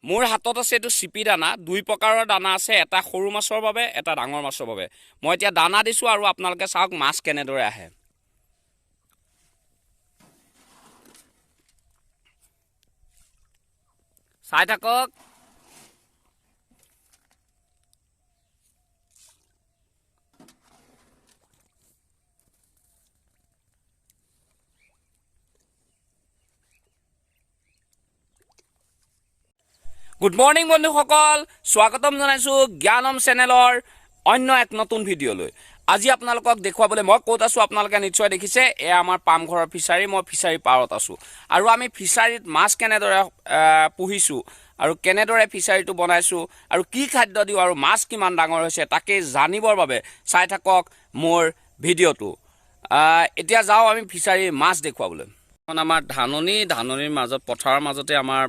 মোৰ হাতত আছে এইটো চিপি দানা দুই প্ৰকাৰৰ দানা আছে এটা সৰু মাছৰ বাবে এটা ডাঙৰ মাছৰ বাবে মই এতিয়া দানা দিছো আৰু আপোনালোকে চাওক মাছ কেনেদৰে আহে চাই থাকক গুড মৰ্নিং বন্ধুসকল স্বাগতম জনাইছো জ্ঞানম চেনেলৰ অন্য এক নতুন ভিডিঅ'লৈ আজি আপোনালোকক দেখুৱাবলৈ মই ক'ত আছো আপোনালোকে নিশ্চয় দেখিছে এয়া আমাৰ পামঘৰৰ ফিচাৰী মই ফিচাৰী পাৰত আছো আৰু আমি ফিচাৰীত মাছ কেনেদৰে পুহিছো আৰু কেনেদৰে ফিচাৰীটো বনাইছো আৰু কি খাদ্য দিও আৰু মাছ কিমান ডাঙৰ হৈছে তাকে জানিবৰ বাবে চাই থাকক মোৰ ভিডিঅ'টো এতিয়া যাও আমি ফিচাৰীৰ মাছ দেখুৱাবলৈ আমাৰ ধাননিৰ মাজত পথাৰৰ মাজতে আমাৰ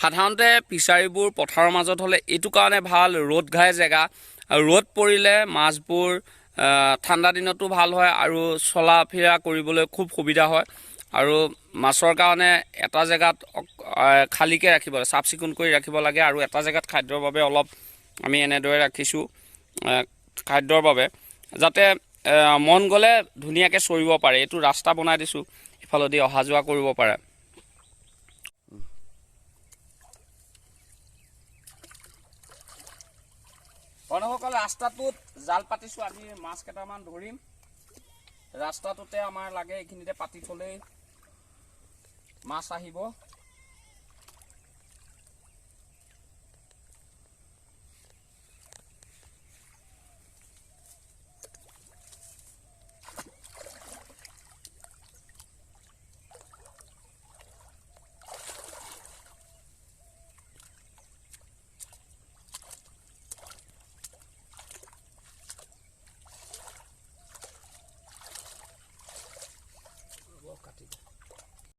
সাধাৰণতে ফিচাৰীবোৰ পথাৰৰ মাজত হ'লে এইটো কাৰণে ভাল ৰ'দ ঘাই জেগা আৰু ৰ'দ পৰিলে মাছবোৰ ঠাণ্ডা দিনতো ভাল হয় আৰু চলা ফিৰা কৰিবলৈ খুব সুবিধা হয় আৰু মাছৰ কাৰণে এটা জেগাত খালীকৈ ৰাখিব চাফ চিকুণ কৰি ৰাখিব লাগে আৰু এটা জেগাত খাদ্যৰ বাবে অলপ আমি এনেদৰে ৰাখিছোঁ খাদ্যৰ বাবে যাতে মন গ'লে ধুনীয়াকৈ চৰিব পাৰে এইটো ৰাস্তা বনাই দিছোঁ ইফালেদি অহা যোৱা কৰিব পাৰে বন্ধুসকল ৰাস্তাটোত জাল পাতিছোঁ আজি মাছ কেইটামান ধৰিম ৰাস্তাটোতে আমাৰ লাগে এইখিনিতে পাতি থ'লেই মাছ আহিব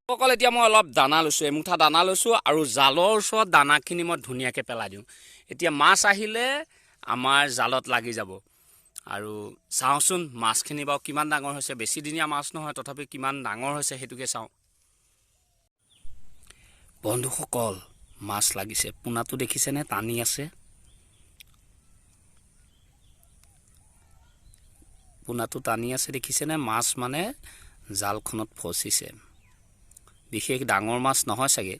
সকল এতিয়া মই অলপ দানা লৈছোঁ এমুঠা দানা লৈছোঁ আৰু জালৰ ওচৰত দানাখিনি মই ধুনীয়াকৈ পেলাই দিওঁ এতিয়া মাছ আহিলে আমাৰ জালত লাগি যাব আৰু চাওঁচোন মাছখিনি বাৰু কিমান ডাঙৰ হৈছে বেছি দিনীয়া মাছ নহয় তথাপি কিমান ডাঙৰ হৈছে সেইটোকে চাওঁ বন্ধুসকল মাছ লাগিছে পোনাটো দেখিছেনে টানি আছে পোনাটো টানি আছে দেখিছেনে মাছ মানে জালখনত ফচিছে বিশেষ ডাঙৰ মাছ নহয় চাগে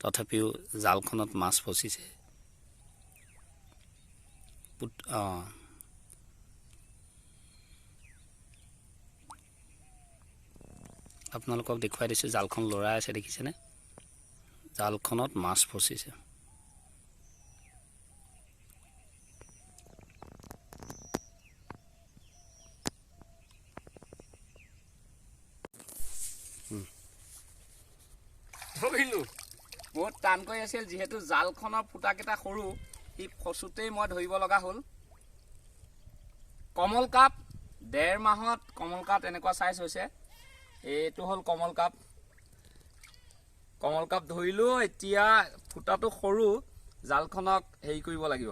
তথাপিও জালখনত মাছ ফচিছে আপোনালোকক দেখুৱাই দিছোঁ জালখন লৰাই আছে দেখিছেনে জালখনত মাছ ফচিছে বহুত টানকৈ আছিল যিহেতু জালখনৰ ফুটাকেইটা সৰু সি ফচোতেই মই ধৰিব লগা হ'ল কমল কাপ 1.5 মাহত কমল কাপ এনেকুৱা চাইজ হৈছে এইটো হ'ল কমল কাপ ধৰিলোঁ এতিয়া ফুটাটো সৰু জালখনক হেৰি কৰিব লাগিব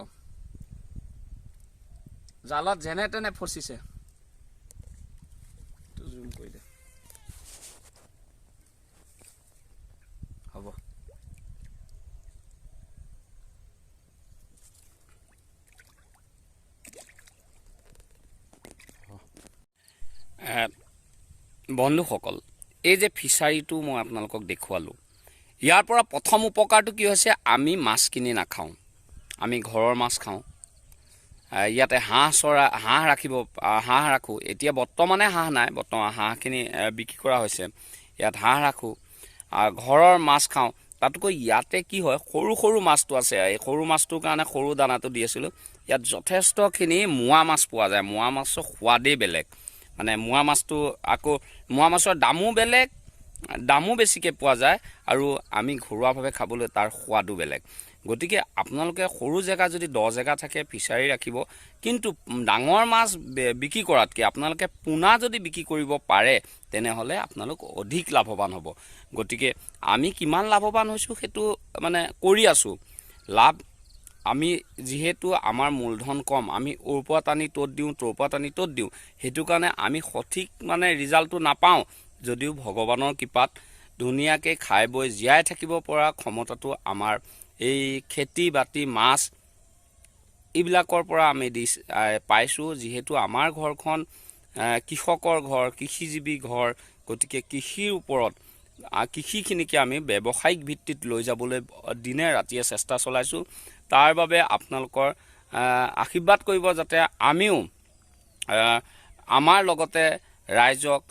জালত যেনে তেনে ফচিছে জুম কৰি দে হ'ব বন্ধুসকল এই যে ফিচাৰীটো মই আপোনালোকক দেখুৱালোঁ ইয়াৰ পৰা প্ৰথম উপকাৰটো কি হৈছে আমি মাছ কিনি নাখাওঁ আমি ঘৰৰ মাছ খাওঁ ইয়াতে হাঁহ ৰাখোঁ এতিয়া বৰ্তমানে হাঁহ নাই বৰ্তমান হাঁহখিনি বিক্ৰী কৰা হৈছে ইয়াত হাঁহ ৰাখোঁ ঘৰৰ মাছ খাওঁ তাতকৈ ইয়াতে কি হয় সৰু সৰু মাছটো আছে এই সৰু মাছটোৰ কাৰণে সৰু দানাটো দি আছিলোঁ ইয়াত যথেষ্টখিনি মোৱা মাছ পোৱা যায় মোৱা মাছৰ সোৱাদেই বেলেগ মানে মোৱা মাছটো আকৌ মোৱা মাছৰ দামো বেছিকৈ পোৱা যায় আৰু আমি ঘৰুৱাভাৱে খাবলৈ তাৰ সোৱাদো বেলেগ গতিকে আপোনালোকে সৰু জেগা যদি 10 জেগা থাকে ফিচাৰী ৰাখিব কিন্তু ডাঙৰ মাছ বিক্ৰী কৰাতকৈ আপোনালোকে পোনা যদি বিক্ৰী কৰিব পাৰে তেনেহ'লে আপোনালোক অধিক লাভৱান হ'ব গতিকে আমি কিমান লাভৱান হৈছোঁ সেইটো মানে কৰি আছোঁ লাভ আমি যেহেতু আমাৰ মূলধন কম আমি ওপৰ টানি তত দিওঁ সেইটো কাৰণে আমি সঠিক মানে ৰিজাল্টটো নাপাওঁ যদিও ভগৱানৰ কৃপাত ধুনীয়াকৈ খাই বৈ জীয়াই থাকিব পৰা ক্ষমতাটো আমাৰ এই খেতি বাতি মাছ এইবিলাকৰ পৰা আমি পাইছোঁ। যিহেতু আমাৰ ঘৰখন কৃষকৰ ঘৰ, কৃষিজীৱী ঘৰ, গতিকে কৃষিৰ ওপৰত কৃষিখিনিকে আমি ব্যৱসায়িক ভিত্তিত লৈ যাবলৈ দিনে ৰাতিয়ে চেষ্টা চলাইছোঁ। তাৰ বাবে আপোনালোকৰ আশীৰ্বাদ কৰিব, যাতে আমিও আমাৰ লগতে ৰাইজক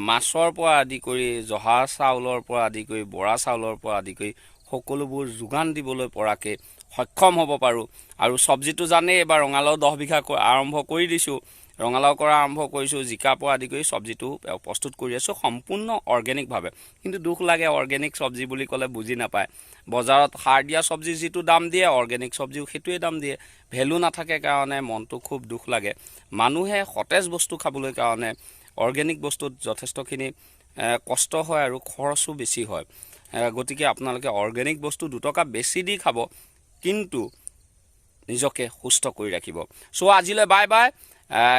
মাছৰ পৰা আদি কৰি জহা চাউলৰ পৰা আদি কৰি বৰা চাউলৰ পৰা আদি কৰি সকলোবোৰ যোগান দিবলৈ পৰাকৈ সক্ষম হ'ব পাৰোঁ। আৰু চব্জিটো জানেই, এইবাৰ ৰঙালাও 10 বিঘা আৰম্ভ কৰি দিছোঁ। ৰঙালাও কৰা আৰম্ভ কৰিছোঁ, জিকাৰ পৰা আদি কৰি চব্জিটো প্ৰস্তুত কৰি আছোঁ সম্পূৰ্ণ অৰ্গেনিকভাৱে। কিন্তু দুখ লাগে, অৰ্গেনিক চব্জি বুলি ক'লে বুজি নাপায়। বজাৰত সাৰ দিয়া চব্জি যিটো দাম দিয়ে, অৰ্গেনিক চব্জিও সেইটোৱে দাম দিয়ে। ভেলু নাথাকে কাৰণে মনটো খুব দুখ লাগে। মানুহে সতেজ বস্তু খাবলৈ কাৰণে অৰ্গেনিক বস্তুত যথেষ্টখিনি কষ্ট হয় আৰু খৰচো বেছি হয়। গতিকে আপোনালোকে অৰ্গেনিক বস্তু 2 টকা বেছি দি খাব, কিন্তু নিজকে সুস্থ কৰি ৰাখিব। চ' আজিলৈ বাই বাই।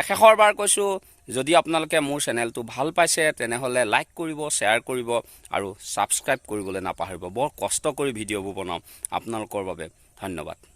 শেষৰবাৰ কৈছোঁ, যদি আপোনালোকে মোৰ চেনেলটো ভাল পাইছে তেনেহ'লে লাইক কৰিব, শ্বেয়াৰ কৰিব আৰু ছাবস্ক্ৰাইব কৰিবলৈ নাপাহৰিব। বৰ কষ্ট কৰি ভিডিঅ'বোৰ বনাওঁ আপোনালোকৰ বাবে। ধন্যবাদ।